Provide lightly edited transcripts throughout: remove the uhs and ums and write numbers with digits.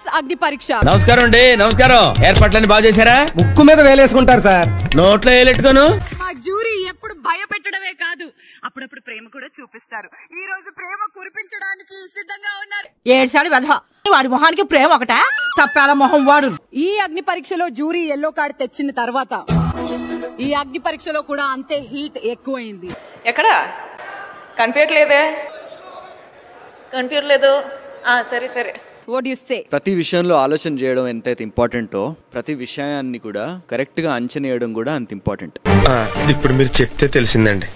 Results అగ్ని పరీక్ష. నమస్కారం అండి. నమస్కారం. ఏర్పాట్లన్నీ బాగా చేశారా? ముక్కు మీద వేలేసుకుంటారు సార్. నోట్లో వేలెట్టుకోను. మా జ్యూరీ ఎప్పుడు భయపెట్టడమే కాదు, అప్పుడప్పుడు ప్రేమ కూడా చూపిస్తారు. ఈ రోజు ప్రేమ కురిపించడానికి సిద్ధంగా ఉన్నారు. ఏడ్చాడు వెధవ. వాడి మొహానికి ప్రేమ ఒకట, తప్పాల మొహం వాడు. ఈ అగ్ని పరీక్షలో జ్యూరీ ఎల్లో కార్డ్ తెచ్చిన తర్వాత ఈ అగ్ని పరీక్షలో కూడా అంతే హీట్ ఎక్కువైంది. ఎక్కడ కనిపించట్లేదే? కనిపించలేదు. సరే సరే. What you say? ప్రతి విషయంలో ఆలోచన చేయడం ఎంతైతే ఇంపార్టెంటో ప్రతి విషయాన్ని కూడా కరెక్ట్ గా అంచనా వేయడం కూడా అంత ఇంపార్టెంట్. ఇప్పుడు మీరు చెప్తే తెలిసిందండి.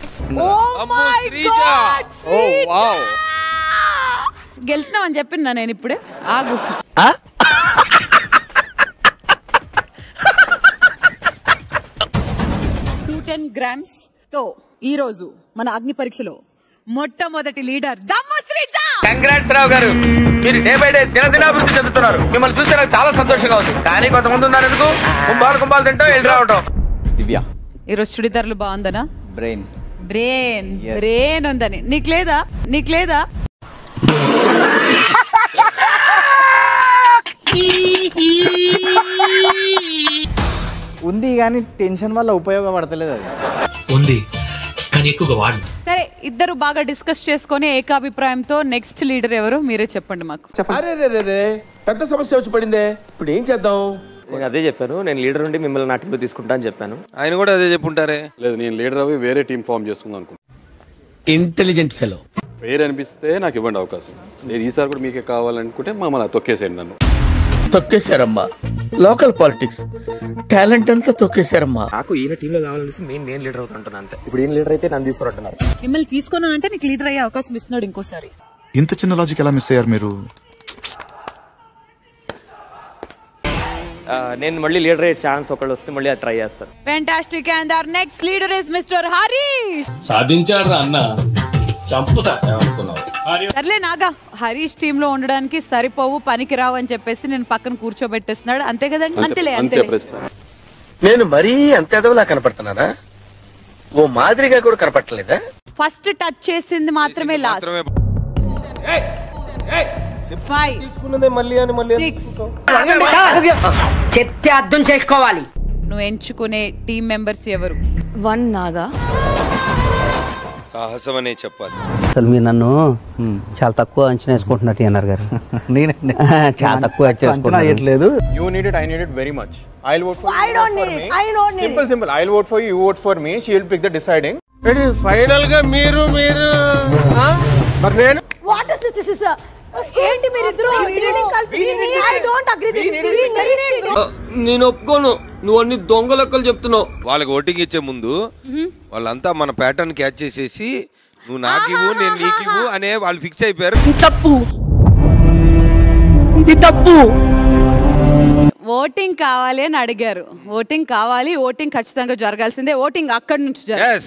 గెలిచినావని చెప్పినా నేను ఇప్పుడే. ఆగు. 210 grams తో ఈ రోజు మన అగ్ని పరీక్షలో మొట్టమొదటి లీడర్ దమ్ము శ్రీజ. కంగ్రాట్స్ రావు గారు, మీరు డే బై డే దినాభివృద్ధి చెందుతున్నారు. మిమ్మల్ని చూస్తే నాకు చాలా సంతోషంగా ఉంది. కానీ కొంతమంది ఉన్నారు ఎందుకు కుంభాలు తింటాం వెళ్ళి రావటం. దివ్య ఈరోజు చుడిదార్లు బాగుందనా? బ్రెయిన్ బ్రెయిన్ ఉందని నీకు లేదా? ఉంది కానీ టెన్షన్ వల్ల ఉపయోగపడతలేదు. అది ఉంది కానీ ఎక్కువగా వాడు. సరే, ఇద్దరు బాగా డిస్కస్ చేసుకొని ఏకాభిప్రాయంతో నెక్స్ట్ లీడర్ ఎవరు మీరే చెప్పండి మాకు. పెద్ద సమస్య వచ్చి పడిందే, ఇప్పుడు ఏం చేద్దాం? నేను అదే చెప్పాను, నేను లీడర్ నుండి మిమ్మల్ని నా టీంలో తీసుకుంటా అని చెప్పాను. ఆయన కూడా అదే చెప్పుంటారే. లేదు, నేను లీడర్ అవి వేరే టీం ఫామ్ చేసుకుందాం అనుకుంటున్నాను. Intelligent fellow. వేరే అనిపిస్తే నాకు ఇవ్వండి అవకాశం. లేదు ఈసారి కూడా మీకే కావాలనుకుంటే మమ్మల్ని తొక్కేసేయండి. నన్ను తొక్కేశారమ్మా. లోకల్ పాలిటిక్స్ టాలెంట్ అంతా తొక్కేశారమ్మా. నాకు ఈయన టీంలో కావాలనేసి నేను లీడర్ అవుతుంటాను అంతే. ఇప్పుడు ఈయన లీడర్ అయితే నన్ను తీసుకురంటున్నారు. మిమ్మల్ని తీసుకున్నా అంటే నీకు లీడర్ అయ్యే అవకాశం ఇస్తున్నాడు ఇంకోసారి. ఇంత చిన్న లాజిక్ ఎలా మిస్ అయ్యారు మీరు? నేను మళ్ళీ లీడర్ అయ్యే ఛాన్స్ ఒకళ్ళు వస్తే మళ్ళీ అది ట్రై చేస్తాను. Fantastic. And our next leader is mister Harish. సాధించాడు అన్న, చంపుతా అనుకున్నావు. సర్లే నాగా, హరీష్ టీమ్ లో ఉండడానికి సరిపోవు, పనికి రావు అని చెప్పేసి నేను పక్కన కూర్చోబెట్టేస్తున్నాడు. అంతే కదండి? అంతేలే. నేను మరీ అంత ఎదవలా కనపడుతున్నానా? ఓ మాదిరిగా కూడా కనపడలేదా? ఫస్ట్ టచ్ చేసింది మాత్రమే లాస్ట్. 5 తీసుకున్నదే మళ్ళీ 6. చెప్తే అర్థం చేసుకోవాలి. నువ్వు ఎంచుకునే టీం మెంబర్స్ ఎవరు? 1 నాగా. సాహసం అనే చెప్పాలి. అసలు మీరు నన్ను చాలా తక్కువ అంచనా వేసుకుంటున్నారు టీఎన్ఆర్ గారు. చాలా తక్కువ అంచనా వేయట్లేదు. You need it, I need it very much. I'll vote for you. I don't need it. I don't need it. Simple. I'll vote for you, you vote for me. She will pick the deciding. Final గా మీరు మరి నేను What is this? This is ఏంటి మీరు ఇద్దరు reading కలిపి? I don't agree. This is very నేను ఒప్పుకోను, నువ్వు అన్ని దొంగ లెక్కలు చెప్తున్నావు. వాళ్ళకి ఓటింగ్ ఇచ్చే ముందు వాళ్ళంతా మన ప్యాటర్న్ క్యాచ్ చేసేసి నువ్వు నాకివ్వు నేను నీకివ్వు అనే వాళ్ళు ఫిక్స్ అయిపోయారు. ఇది తప్పు. ఓటింగ్ కావాలి అని అడిగారు. ఓటింగ్ కావాలి, ఓటింగ్ ఖచ్చితంగా జరగాల్సిందే. ఓటింగ్ అక్కడి నుంచి జరగాలి.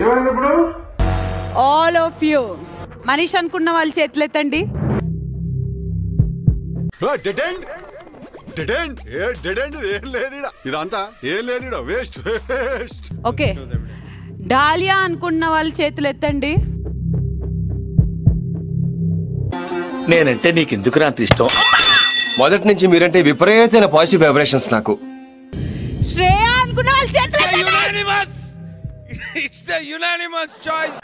ఏమైంది ఇప్పుడు? ఆల్ ఆఫ్ యూ మనీష్ అనుకున్న వాళ్ళు చేతులు ఎత్తండి. ఓకే, డాలియా అనుకున్న వాళ్ళు చేతులు ఎత్తండి. నేనంటే నీకు ఎందుకు అంత ఇష్టం? మొదటి నుంచి మీరంటే విపరీతమైన పాజిటివ్ వైబ్రేషన్స్ నాకు. శ్రేయ అనుకున్న వాళ్ళు చేతులు ఎత్తండి. It's a unanimous choice.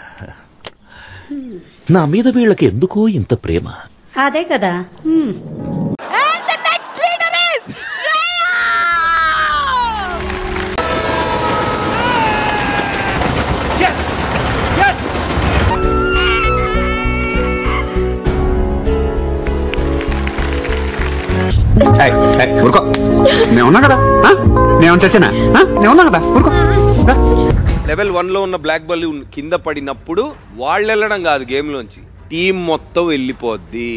నా మీద వీళ్ళకి ఎందుకో ఇంత ప్రేమ. అదే కదా. And the next leader is Shreya. Yes. Yes. ఊరుకో, నేనున్నా కదా, నేను చేసానా? నేనున్నా కదా, ఊరుకో. లెవెల్ 1 లో ఉన్న బ్లాక్ బాల్ కింద పడినప్పుడు వాళ్ళు వెళ్ళడం కాదు, గేమ్ లోంచి టీం మొత్తం వెళ్ళిపోద్ది.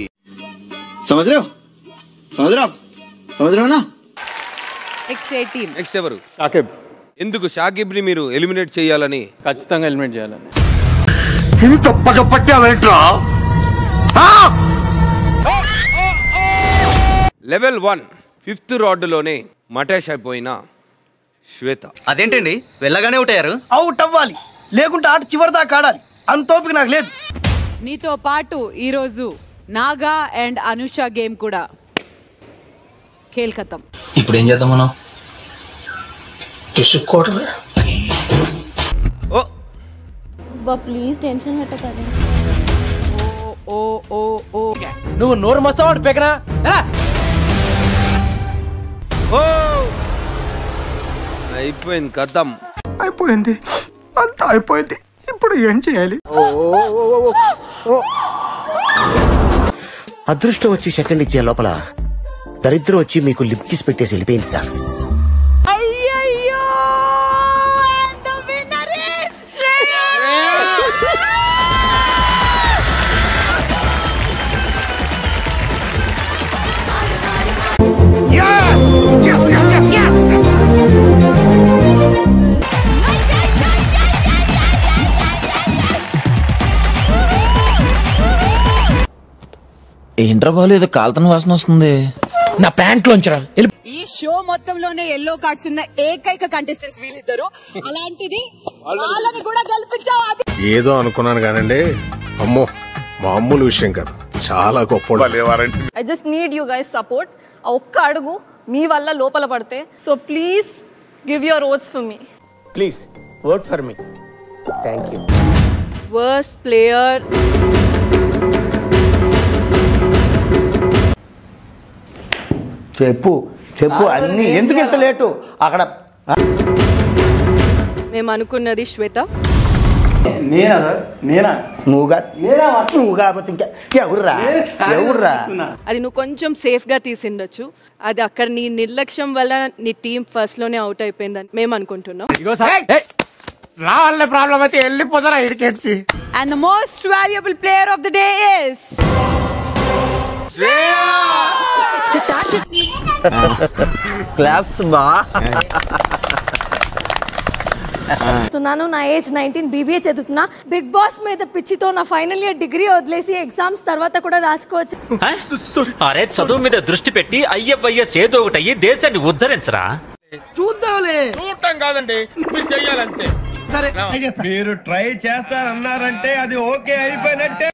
నెక్స్ట్ ఎవరు? షాకిబ్. ఎందుకు షాకిబ్ ని మీరు ఎలిమినేట్ చేయాలని? ఖచ్చితంగా ఎలిమినేట్ చేయాలని. లెవెల్ 1 5th రాడ్లోనే మటాష్ అయిపోయిన శ్వేత. అదేంటండి వెళ్ళగానే అవుట్ అయ్యారు? అవుట్ అవ్వాలి, లేకుంటే ఆట చివరి దాకా ఆడాలి. అంత ఓపిక నాకు లేదు. నీతో పాటు ఈరోజు నాగా అండ్ అనుష గేమ్ కూడా ఖేల్ఖతం. ఇప్పుడు ఏం చేద్దాం మనం? చూసుకోవటమే. ప్లీజ్ టెన్షన్ పెట్టకండి. ఓ ఓ ఓ నువ్వు నోరు మస్తావాడు పెకనా. అయిపోయింది కథం. అయిపోయింది, అంతా అయిపోయింది. ఇప్పుడు ఏం చేయాలి? అదృష్టం వచ్చి సెకండ్ ఇచ్చే లోపల దరిద్రం వచ్చి మీకు లిప్ కిస్ పెట్టేసి వెళ్ళిపోయింది సార్. అయ్యయ్యో, and the winner is Shreya. Yes! Yes, yes, yes, yes! ఏంట్రా బాలు ఏదో కాలుతన వాసన వస్తుంది. నా ప్యాంట్ లోంచరా. ఈ షో మొత్తంలోనే ఎల్లో కార్డ్స్ ఉన్న ఏకైక కంటెస్టెంట్స్ వీళ్ళిద్దరు. అలాంటిది వాళ్ళని కూడా గెలిపించావు. అది ఏదో అనుకున్నాను కానండి, అమ్మో మామూలు విషయం కాదు, చాలా గొప్ప. I just need you guys support. ఆ ఒక్క అడుగు మీ వల్ల లోపల పడితే, so please give your oats for me. Please vote for me. Thank you. Worst player చెప్పు చెప్పు అన్ని. ఎందుకు ఇంత లేటు అక్కడ? మేము అనుకున్నది శ్వేత. నువ్వు కాకపోతే ఇంకా ఎవర్రా? అది నువ్వు కొంచెం సేఫ్ గా తీసిండొచ్చు. అది అక్కడ నీ నిర్లక్ష్యం వల్ల నీ టీం ఫస్ట్ లోనే అవుట్ అయిపోయిందని మేము అనుకుంటున్నాం. నా వల్ల ప్రాబ్లం అయితే వెళ్ళిపోతారా ఇడికెచ్చి. And the most valuable player of the day is claps బా. నాను నా ఏజ్ 19, BBA చదువుతున్నా. బిగ్ బాస్ మీద పిచ్చితో నా ఫైనల్ ఇయర్ డిగ్రీ వదిలేసి ఎగ్జామ్స్ తర్వాత కూడా రాసుకోవచ్చు. అరే చదువు మీద దృష్టి పెట్టి అయ్యయ్యస్ ఏదో ఒకటి అయ్యి దేశాన్ని ఉద్ధరించరా. చూద్దాంలే. చూడటం కాదండి, మీరు చెయ్యాలంతే. సరే మీరు ట్రై చేస్తారన్నారంటే అది ఓకే అయిపోయినట్టే.